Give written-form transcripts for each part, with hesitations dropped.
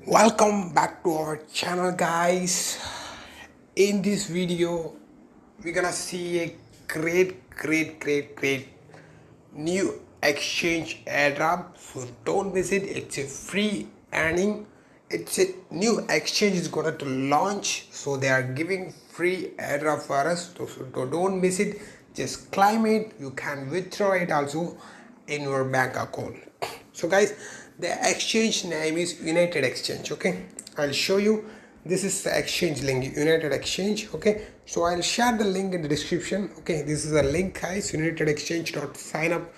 Welcome back to our channel, guys. In this video we're gonna see a great new exchange airdrop, so don't miss it. It's a free earning. It's a new exchange is gonna to launch, so they are giving free airdrop for us, so don't miss it. Just claim it. You can withdraw it also in your bank account. So guys, the exchange name is United Exchange. Okay, I'll show you. This is the exchange link, United Exchange. Okay, so I'll share the link in the description. Okay, this is a link, guys. United Exchange sign up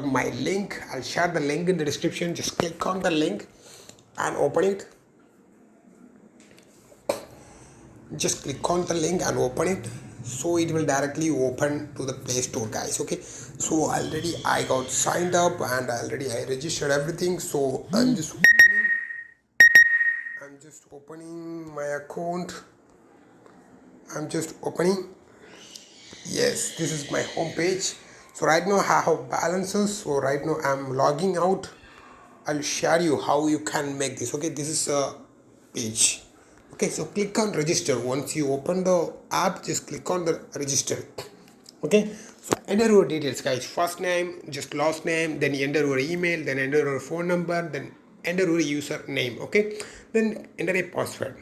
my link. I'll share the link in the description. Just click on the link and open it. Just click on the link and open it, so it will directly open to the Play Store, guys. Okay, so already I got signed up and already I registered everything, so I'm just opening my account. I'm just opening. Yes, this is my home page. So right now I have balances, so right now I'm logging out. I'll share you how you can make this. Okay, this is a page. Okay, so click on register. Once you open the app, just click on the register. Okay, so enter your details, guys. First name, just last name, then enter your email, then enter your phone number, then enter your username. Okay, then enter a password,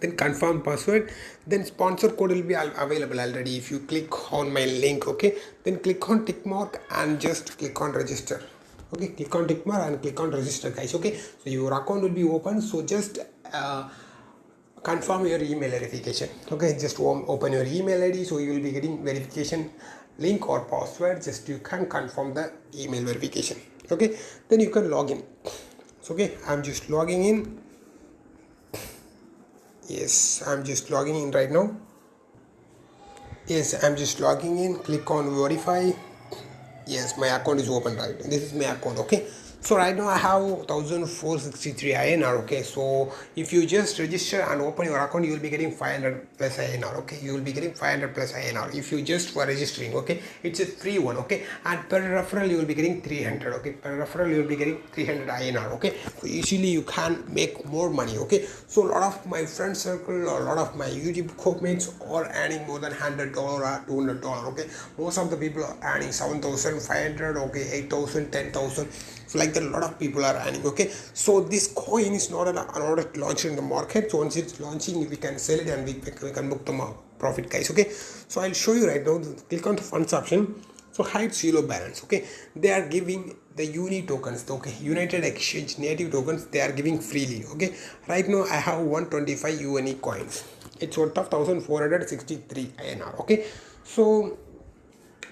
then confirm password, then sponsor code will be available already if you click on my link. Okay, then click on tick mark and just click on register. Okay, click on tick mark and click on register, guys. Okay, so your account will be open, so just confirm your email verification. Okay, just open your email ID, so you will be getting verification link or password. Just you can confirm the email verification. Okay, then you can log in. So okay, I'm just logging in. Yes, I'm just logging in right now. Yes, I'm just logging in. Click on verify. Yes, my account is open, right? This is my account. Okay, so right now I have 1463 INR. Okay, so if you just register and open your account, you will be getting 500 plus INR. Okay, you will be getting 500 plus INR if you just for registering. Okay, it's a free one. Okay, and per referral you will be getting 300. Okay, per referral you will be getting 300 INR. Okay, so easily you can make more money. Okay, so a lot of my friend circle or a lot of my YouTube comments are earning more than $100 or $200. Okay, most of the people are earning 7,500. Okay, 8,000, 10,000. So like that, a lot of people are earning. Okay, so this coin is not launched in the market. So once it's launching, we can sell it and we can book the profit, guys. Okay, so I'll show you right now. Click on the funds option. So hide zero balance. Okay, they are giving the uni tokens. Okay, United Exchange native tokens they are giving freely. Okay, right now I have 125 UNE coins. It's worth of 1463 INR. Okay, so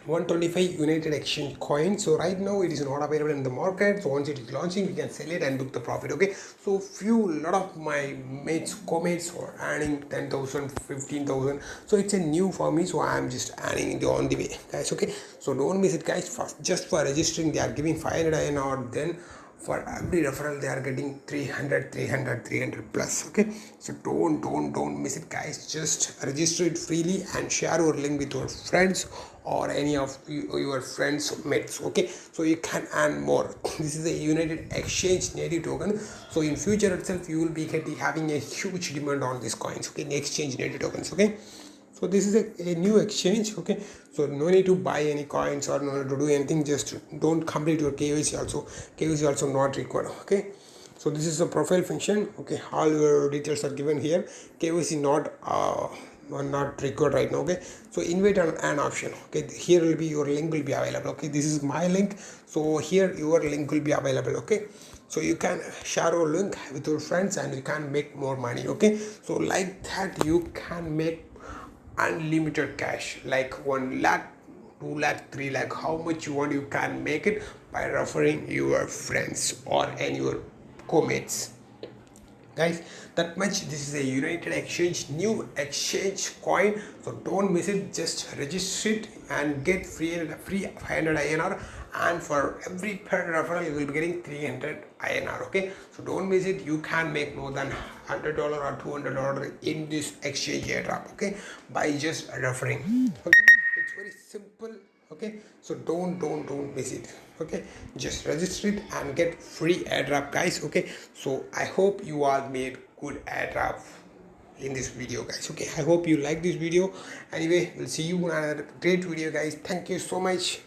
125 United Exchange coins. So right now it is not available in the market. So once it is launching, we can sell it and book the profit. Okay, so lot of my mates comments are earning 10,000, 15,000. So it's a new for me, so I'm just earning on the way, guys. Okay, so don't miss it, guys. First, just for registering they are giving 500 INR, then for every referral they are getting 300 plus. Okay, so don't miss it, guys. Just register it freely and share your link with your friends or any of your friends mates. Okay, so you can earn more. This is a United Exchange native token, so in future itself you will be having a huge demand on these coins. Okay, exchange native tokens. Okay, so this is a new exchange. Okay, so no need to buy any coins or no need to do anything. Just don't complete your KYC also. KYC also not required. Okay, so this is a profile function. Okay, all your details are given here. KYC not required right now. Okay, so invite an option. Okay, here will be your link will be available. Okay, this is my link, so here your link will be available. Okay, so you can share your link with your friends and you can make more money. Okay, so like that you can make unlimited cash, like 1 lakh, 2 lakh, 3 lakh, how much you want you can make it by referring your friends or any your co-mates, guys. That much. This is a United Exchange new exchange coin, so don't miss it. Just register it and get free 500 INR, and for every per referral you will be getting 300 INR. Okay, so don't miss it. You can make more than $100 or $200 in this exchange airdrop. Okay, by just referring. Okay, it's very simple. Okay, so don't miss it. Okay, just register it and get free airdrop, guys. Okay, so I hope you all made good airdrop in this video, guys. Okay, I hope you like this video. Anyway, we'll see you in another great video, guys. Thank you so much.